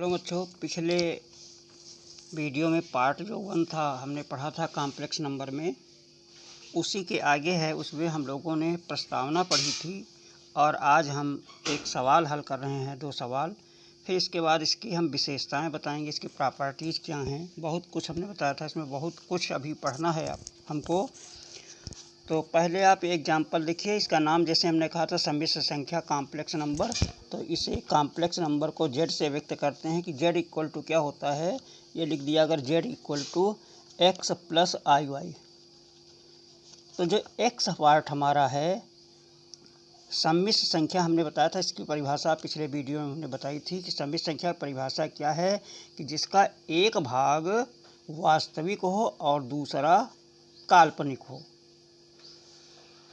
Hello बच्चों, पिछले video में पार्ट जो 1 था हमने पढ़ा था कॉम्प्लेक्स नंबर में, उसी के आगे है। उसमें हम लोगों ने प्रस्तावना पढ़ी थी और आज हम एक सवाल हल कर रहे हैं, 2 सवाल। फिर इसके बाद इसकी हम विशेषताएं बताएंगे, इसकी प्रॉपर्टीज़ क्या हैं। बहुत कुछ हमने बताया था, इसमें बहुत कुछ अभी पढ़ना है हमको। तो पहले आप एग्जाम्पल लिखिए। इसका नाम जैसे हमने कहा था सम्मिश्र संख्या कॉम्प्लेक्स नंबर, तो इसे कॉम्प्लेक्स नंबर को z से व्यक्त करते हैं कि z इक्वल टू क्या होता है। ये लिख दिया अगर z equal to x plus i y. तो जो x पार्ट हमारा है सम्मिश्र संख्या, हमने बताया था इसकी परिभाषा पिछले वीडियो में हमने बताई थी कि सम्मिश्र संख्या की परिभाषा क्या है कि जिसका एक भाग वास्तविक हो और दूसरा काल्पनिक हो।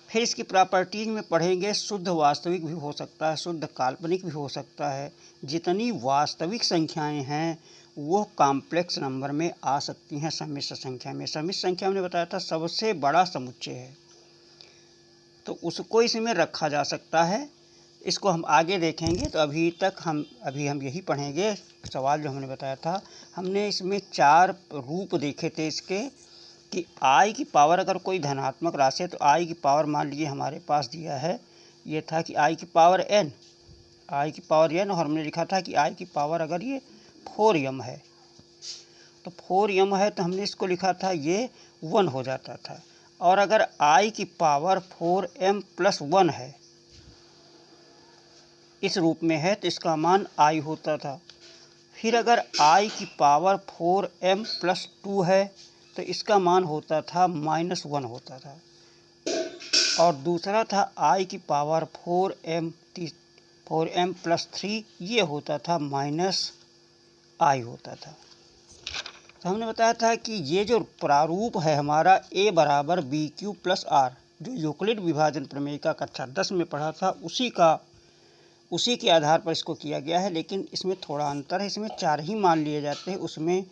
फिर इसकी प्रॉपर्टीज में पढ़ेंगे, शुद्ध वास्तविक भी हो सकता है, शुद्ध काल्पनिक भी हो सकता है। जितनी वास्तविक संख्याएं हैं वो कॉम्प्लेक्स नंबर में आ सकती हैं सम्मिश्र संख्या में। सम्मिश्र संख्या हमने बताया था सबसे बड़ा समुच्चय है, तो उसको इसमें रखा जा सकता है। इसको हम आगे देखेंगे। तो अभी हम यही पढ़ेंगे सवाल जो हमने बताया था। हमने इसमें 4 रूप देखे थे इसके कि आई की पावर अगर कोई धनात्मक राशि है तो आई की पावर मान लीजिए हमारे पास दिया है, ये था कि आई की पावर n, और हमने लिखा था कि आई की पावर अगर ये 4m है तो 4m है तो हमने इसको लिखा था ये 1 हो जाता था। और अगर आई की पावर 4m प्लस 1 है, इस रूप में है, तो इसका मान आई होता था। फिर अगर आई की पावर 4m प्लस 2 है तो इसका मान होता था -1 होता था। और दूसरा था आई की पावर 4m प्लस 3, ये होता था -i होता था। तो हमने बताया था कि ये जो प्रारूप है हमारा a बराबर BQ प्लस R, जो यूक्लिड विभाजन प्रमेय का कक्षा 10 में पढ़ा था, उसी के आधार पर इसको किया गया है। लेकिन इसमें थोड़ा अंतर है, इसमें 4 ही मान लिए जाते हैं। उसमें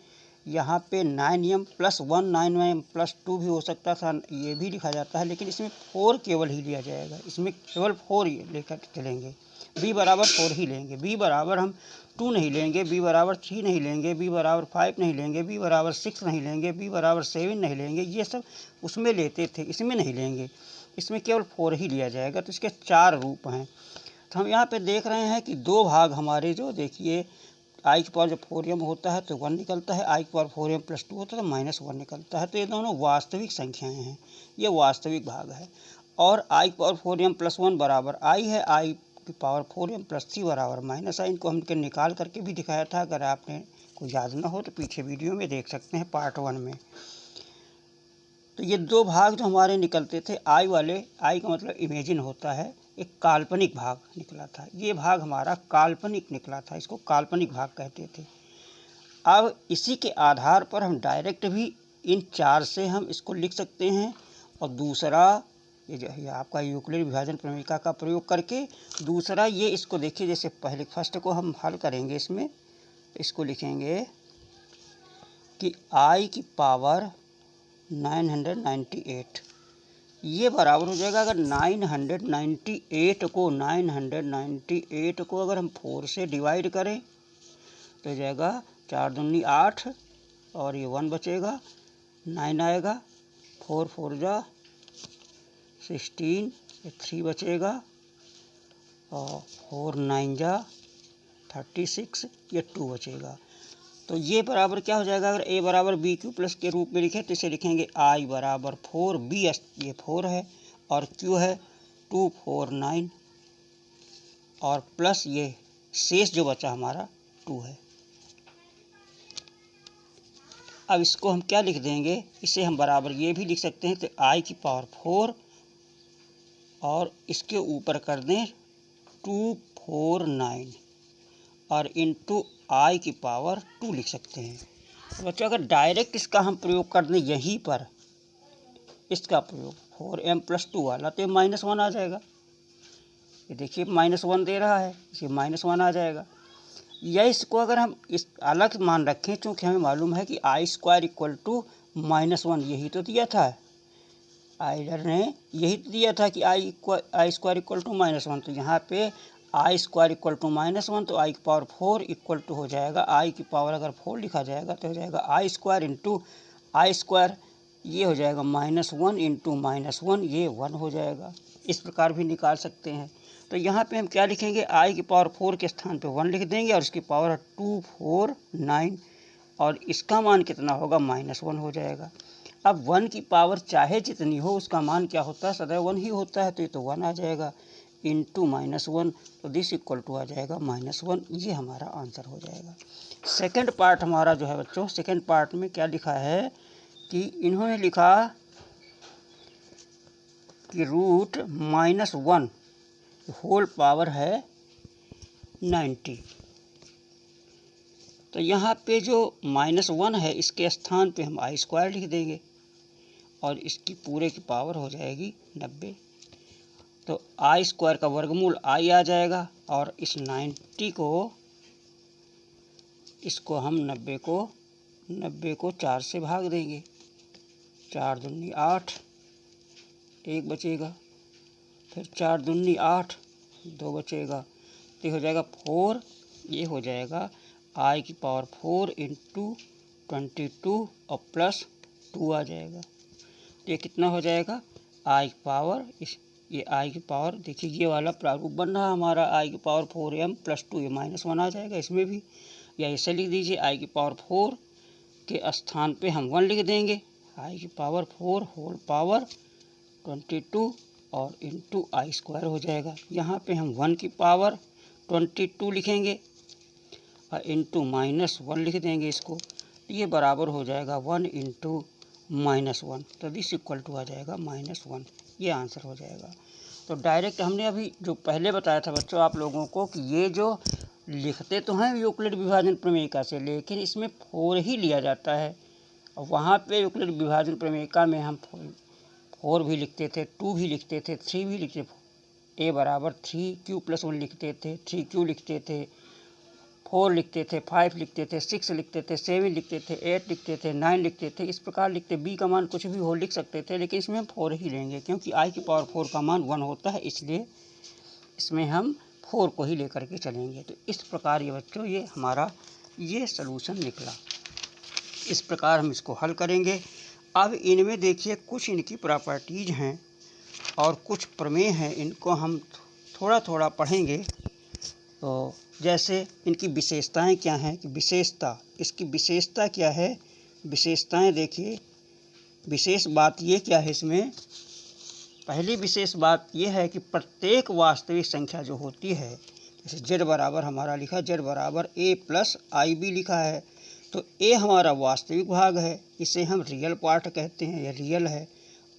यहाँ पे 9m प्लस 1 9m प्लस 2 भी हो सकता था, ये भी लिखा जाता है, लेकिन इसमें 4 केवल ही लिया जाएगा। इसमें केवल 4 ही लेकर चलेंगे। b बराबर 4 ही लेंगे, b बराबर हम 2 नहीं लेंगे, b बराबर 3 नहीं लेंगे, b बराबर 5 नहीं लेंगे, b बराबर 6 नहीं लेंगे, b बराबर 7 नहीं लेंगे। ये सब उसमें लेते थे, इसमें नहीं लेंगे। इसमें केवल 4 ही लिया जाएगा। तो इसके 4 रूप हैं। तो हम यहाँ पे देख रहे हैं कि 2 भाग हमारे, जो देखिए आई की पावर जब 4m होता है तो 1 निकलता है, आई की पावर 4m प्लस 2 होता है तो -1 निकलता है। तो ये दोनों वास्तविक संख्याएं हैं, ये वास्तविक भाग है। और आई की पावर 4m प्लस 1 बराबर आई है, आई की पावर 4m प्लस 3 बराबर -i। इनको हमने निकाल करके भी दिखाया था, अगर आपने को याद ना हो तो पीछे वीडियो में देख सकते हैं पार्ट 1 में। तो ये 2 भाग जो हमारे निकलते थे आई वाले, आई का मतलब इमेजिन होता है, एक काल्पनिक भाग निकला था। ये भाग हमारा काल्पनिक निकला था, इसको काल्पनिक भाग कहते थे। अब इसी के आधार पर हम डायरेक्ट भी इन 4 से हम इसको लिख सकते हैं। और दूसरा ये जो है आपका यूक्लिड विभाजन प्रमेय का प्रयोग करके, दूसरा ये इसको देखिए, जैसे पहले फर्स्ट को हम हल करेंगे, इसमें इसको लिखेंगे कि आई की पावर 998, ये बराबर हो जाएगा, अगर 998 को अगर हम 4 से डिवाइड करें तो जाएगा 4 दूनी 8 और ये 1 बचेगा, 9 आएगा, 4 4 जा 16, ये 3 बचेगा, और 4 9 जा 36, ये 2 बचेगा। तो ये बराबर क्या हो जाएगा, अगर a बराबर BQ प्लस के रूप में लिखें तो इसे लिखेंगे i बराबर 4, b ये 4 है और q है 2 4 9, और प्लस ये शेष जो बचा हमारा 2 है। अब इसको हम क्या लिख देंगे, इसे हम बराबर ये भी लिख सकते हैं, तो i की पावर 4 और इसके ऊपर कर दें 2 4 9 और इंटू आई की पावर 2 लिख सकते हैं। तो बच्चों अगर डायरेक्ट इसका हम प्रयोग कर दें यहीं पर, इसका प्रयोग 4m प्लस 2 वाला, तो ये -1 आ जाएगा। ये देखिए -1 दे रहा है, इसे -1 आ जाएगा। या इसको अगर हम इस अलग मान रखें, चूँकि हमें मालूम है कि i² इक्वल टू -1, यही तो दिया था, आइडर ने यही तो दिया था कि i² इक्वल टू -1। तो यहाँ पे आई स्क्वायर इक्वल टू -1, तो आई की पावर 4 इक्वल टू हो जाएगा, आई की पावर अगर 4 लिखा जाएगा तो हो जाएगा आई स्क्वायर इंटू आई स्क्वायर, ये हो जाएगा -1 इंटू -1, ये 1 हो जाएगा। इस प्रकार भी निकाल सकते हैं। तो यहाँ पे हम क्या लिखेंगे, आई की पावर 4 के स्थान पे 1 लिख देंगे और इसकी पावर 2 4 9 और इसका मान कितना होगा, -1 हो जाएगा। अब 1 की पावर चाहे जितनी हो उसका मान क्या होता है, सदैव 1 ही होता है, तो ये तो 1 आ जाएगा इंटू -1, तो दिस इक्वल टू आ जाएगा -1, ये हमारा आंसर हो जाएगा। सेकंड पार्ट हमारा जो है बच्चों, सेकंड पार्ट में क्या लिखा है कि इन्होंने लिखा कि रूट -1 होल पावर है 90। तो यहाँ पे जो -1 है इसके स्थान पे हम आई स्क्वायर लिख देंगे और इसकी पूरे की पावर हो जाएगी 90। तो आई स्क्वायर का वर्गमूल आई आ जाएगा और इस 90 को, इसको हम 90 को 4 से भाग देंगे, 4 दूनी 8, 1 बचेगा, फिर 4 दूनी 8, 2 बचेगा, तो ये हो जाएगा 4, ये हो जाएगा आई की पावर 4 इंटू 22 और प्लस 2 आ जाएगा, तो ये कितना हो जाएगा, आई की पावर ये आई की पावर, देखिए ये वाला प्रारूप बन रहा हमारा, आई की पावर 4m प्लस 2, ये -1 आ जाएगा इसमें भी, या ऐसे लिख दीजिए आई की पावर 4 के स्थान पे हम 1 लिख देंगे, आई की पावर 4 होल पावर 22 और इंटू आई स्क्वायर हो जाएगा। यहाँ पे हम 1 की पावर 22 लिखेंगे और इंटू -1 लिख देंगे इसको, ये बराबर हो जाएगा 1 इंटू -1, तो दिस इक्वल टू आ जाएगा -1, ये आंसर हो जाएगा। तो डायरेक्ट हमने अभी जो पहले बताया था बच्चों आप लोगों को कि ये जो लिखते तो हैं यूक्लिड विभाजन प्रमेयिका से, लेकिन इसमें 4 ही लिया जाता है, और वहाँ पे यूक्लिड विभाजन प्रमेयिका में हम 4 भी लिखते थे, 2 भी लिखते थे, 3 भी लिखते थे, ए बराबर 3q+1 लिखते थे, 3q लिखते थे, 4 लिखते थे, 5 लिखते थे, 6 लिखते थे, 7 लिखते थे, 8 लिखते थे, 9 लिखते थे, इस प्रकार लिखते, बी का मान कुछ भी हो लिख सकते थे, लेकिन इसमें हम 4 ही लेंगे क्योंकि आई की पावर 4 का मान 1 होता है, इसलिए इसमें हम 4 को ही लेकर के चलेंगे। तो इस प्रकार ये बच्चों ये हमारा ये सलूशन निकला, इस प्रकार हम इसको हल करेंगे। अब इनमें देखिए कुछ इनकी प्रॉपर्टीज हैं और कुछ प्रमेय हैं, इनको हम थोड़ा थोड़ा पढ़ेंगे। तो जैसे इनकी विशेषताएं क्या हैं कि इसकी विशेषता क्या है, विशेषताएं देखिए, विशेष बात ये क्या है इसमें, पहली विशेष बात ये है कि प्रत्येक वास्तविक संख्या जो होती है, जैसे z बराबर हमारा लिखा, z बराबर a प्लस आई बी लिखा है, तो a हमारा वास्तविक भाग है, इसे हम रियल पार्ट कहते हैं, यह रियल है,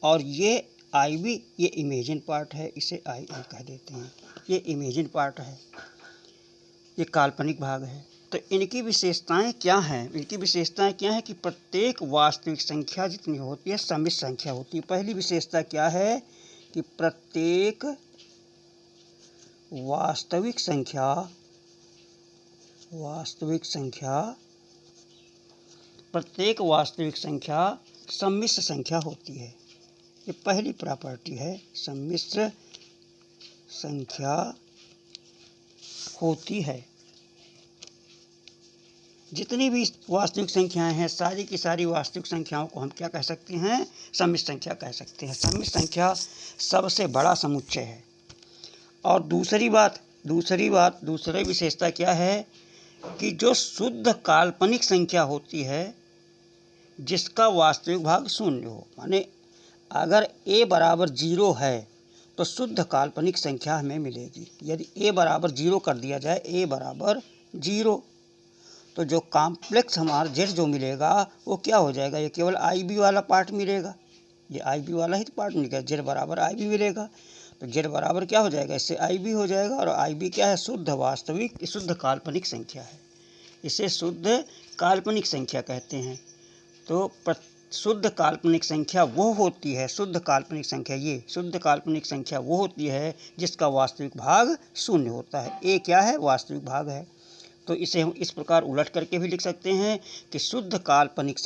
और ये आई बी ये इमेजिन पार्ट है, इसे आई कह देते हैं, ये इमेजिन पार्ट है, ये काल्पनिक भाग है। तो इनकी विशेषताएं क्या हैं, इनकी विशेषताएं क्या है कि प्रत्येक वास्तविक संख्या जितनी होती है सम्मिश्र संख्या होती है। पहली विशेषता क्या है कि प्रत्येक वास्तविक संख्या सम्मिश्र संख्या होती है, ये पहली प्रॉपर्टी है, सम्मिश्र संख्या होती है। जितनी भी वास्तविक संख्याएं हैं सारी की सारी वास्तविक संख्याओं को हम क्या कह सकते हैं, सम्मिश्र संख्या कह सकते हैं। सम्मिश्र संख्या सबसे बड़ा समुच्चय है। और दूसरी विशेषता क्या है कि जो शुद्ध काल्पनिक संख्या होती है जिसका वास्तविक भाग 0 हो, माने अगर a बराबर 0 है तो शुद्ध काल्पनिक संख्या हमें मिलेगी। यदि a बराबर 0 कर दिया जाए, a बराबर 0, तो जो कॉम्प्लेक्स हमारा z जो मिलेगा वो क्या हो जाएगा, ये केवल आई बी वाला पार्ट मिलेगा, ये आई बी वाला ही तो पार्ट मिलेगा, z बराबर आई बी मिलेगा, तो z बराबर क्या हो जाएगा, इससे आई बी हो जाएगा, और आई बी क्या है, शुद्ध काल्पनिक संख्या है, इसे शुद्ध काल्पनिक संख्या कहते हैं। तो शुद्ध काल्पनिक संख्या वो होती है, शुद्ध काल्पनिक संख्या वो होती है जिसका वास्तविक भाग 0 होता है। a क्या है, वास्तविक भाग है। तो इसे हम इस प्रकार उलट करके भी लिख सकते हैं कि शुद्ध काल्पनिक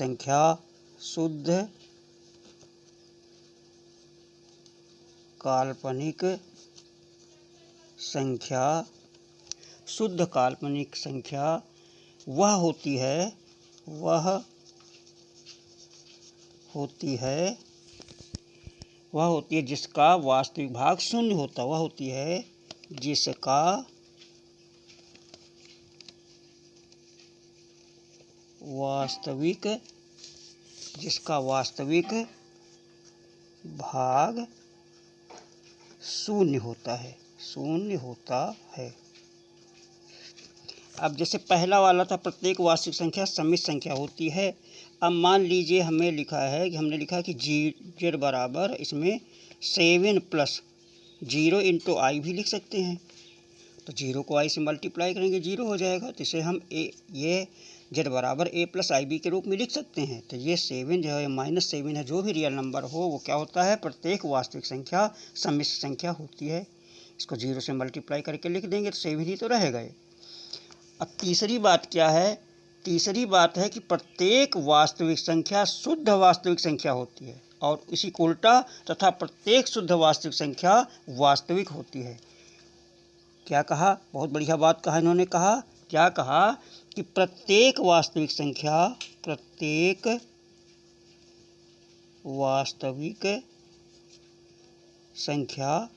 संख्या, शुद्ध काल्पनिक संख्या वह होती है जिसका वास्तविक भाग शून्य होता, वह होती है जिसका वास्तविक भाग शून्य होता है। अब जैसे पहला वाला था, प्रत्येक वास्तविक संख्या समित संख्या होती है। अब मान लीजिए हमने लिखा कि z बराबर इसमें 7 + 0 × i भी लिख सकते हैं। तो 0 को i से मल्टीप्लाई करेंगे 0 हो जाएगा, तो इसे हम ये z बराबर a + ib के रूप में लिख सकते हैं। तो ये 7 जो है -7 है, जो भी रियल नंबर हो वो क्या होता है, प्रत्येक वास्तविक संख्या सम्मिश्र संख्या होती है। इसको 0 से मल्टीप्लाई करके लिख देंगे तो 7 ही तो रहेगा। अब तीसरी बात क्या है, तीसरी बात है कि प्रत्येक वास्तविक संख्या शुद्ध वास्तविक संख्या होती है, और इसी को उल्टा तथा प्रत्येक शुद्ध वास्तविक संख्या वास्तविक होती है। क्या कहा, बहुत बढ़िया बात कहा इन्होंने। क्या कहा कि प्रत्येक वास्तविक संख्या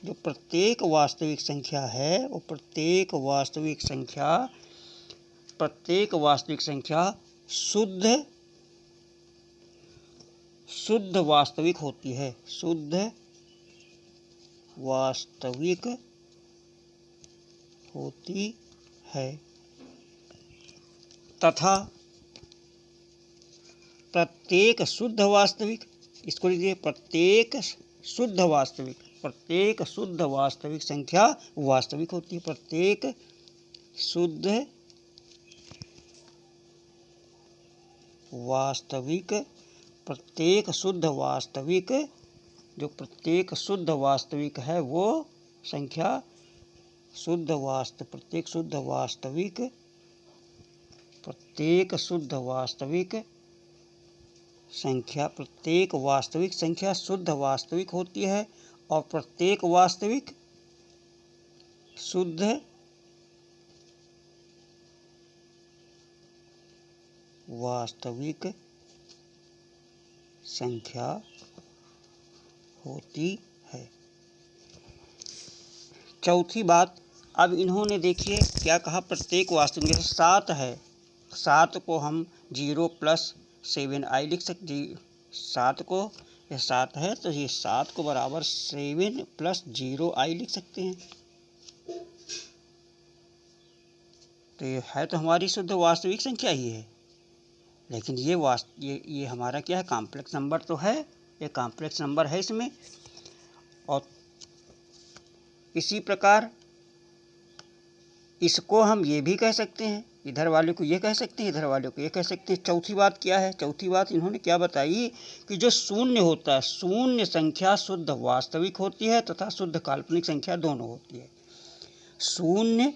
जो प्रत्येक वास्तविक संख्या है, वो प्रत्येक वास्तविक संख्या शुद्ध वास्तविक होती है, शुद्ध वास्तविक होती है, तथा प्रत्येक शुद्ध वास्तविक, इसको लिखिए प्रत्येक शुद्ध वास्तविक संख्या वास्तविक होती है। प्रत्येक शुद्ध वास्तविक जो प्रत्येक शुद्ध वास्तविक है वो संख्या प्रत्येक वास्तविक संख्या शुद्ध वास्तविक होती है, और प्रत्येक वास्तविक शुद्ध वास्तविक संख्या होती है। चौथी बात, अब इन्होंने देखिए क्या कहा, प्रत्येक वास्तविक, जैसे 7 है, 7 को हम 0 + 7i लिख सकते। 7 को, यह 7 है तो ये 7 को बराबर 7 + 0i लिख सकते हैं। तो ये है तो हमारी शुद्ध वास्तविक संख्या ही है, लेकिन ये हमारा क्या है, कॉम्प्लेक्स नंबर तो है, ये कॉम्प्लेक्स नंबर है इसमें। और इसी प्रकार इसको हम ये भी कह सकते हैं, इधर वाले को ये कह सकते हैं, इधर वाले को ये कह सकते हैं। चौथी बात क्या है, चौथी बात इन्होंने क्या बताई कि जो शून्य होता है, शून्य संख्या शुद्ध वास्तविक होती है तथा शुद्ध काल्पनिक संख्या दोनों होती है। शून्य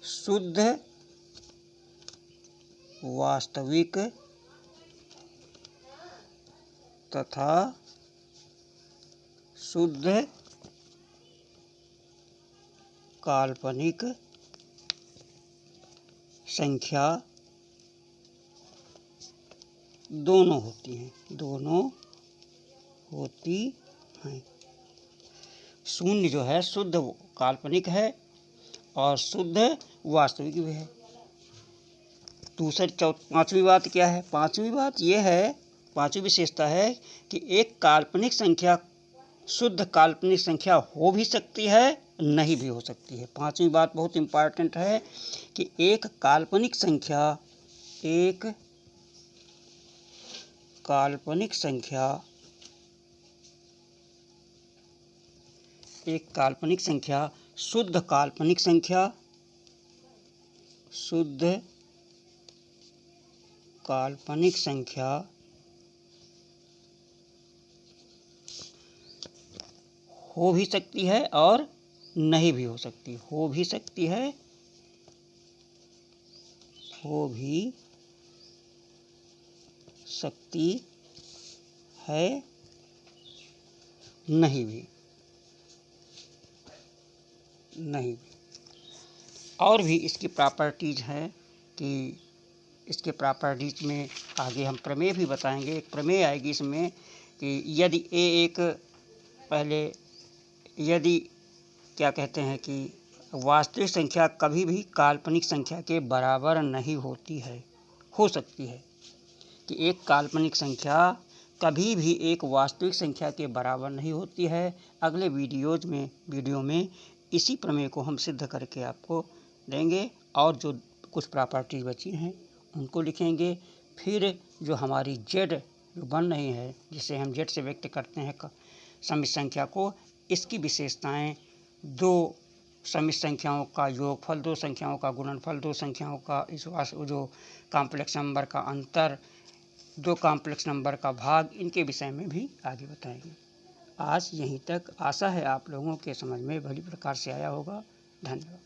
शुद्ध वास्तविक तथा शुद्ध काल्पनिक संख्या दोनों होती हैं, शून्य जो है शुद्ध काल्पनिक है और शुद्ध वास्तविक भी है। पांचवी बात क्या है, पांचवी बात यह है, पांचवी विशेषता है कि एक काल्पनिक संख्या शुद्ध काल्पनिक संख्या हो भी सकती है, नहीं भी हो सकती है। पांचवी बात बहुत इम्पॉर्टेंट है कि एक काल्पनिक संख्या शुद्ध काल्पनिक संख्या हो भी सकती है और नहीं भी हो सकती, हो भी सकती है, नहीं भी। नहीं। और भी इसकी प्रॉपर्टीज़ हैं कि इसके प्रॉपर्टीज़ में आगे हम प्रमेय भी बताएंगे। एक प्रमेय आएगी इसमें कि यदि यदि क्या कहते हैं कि वास्तविक संख्या कभी भी काल्पनिक संख्या के बराबर नहीं होती है, हो सकती है कि एक काल्पनिक संख्या कभी भी एक वास्तविक संख्या के बराबर नहीं होती है। अगले वीडियो में इसी प्रमेय को हम सिद्ध करके आपको देंगे और जो कुछ प्रॉपर्टीज बची हैं उनको लिखेंगे। फिर जो हमारी जेड जो बन रही है, जिसे हम जेड से व्यक्त करते हैं समित संख्या को, इसकी विशेषताएं, दो समित संख्याओं का योगफल, दो संख्याओं का गुणनफल, दो संख्याओं का जो कॉम्प्लेक्स नंबर का अंतर, दो कॉम्प्लेक्स नंबर का भाग, इनके विषय में भी आगे बताएंगे। आज यहीं तक। आशा है आप लोगों के समझ में भली प्रकार से आया होगा। धन्यवाद।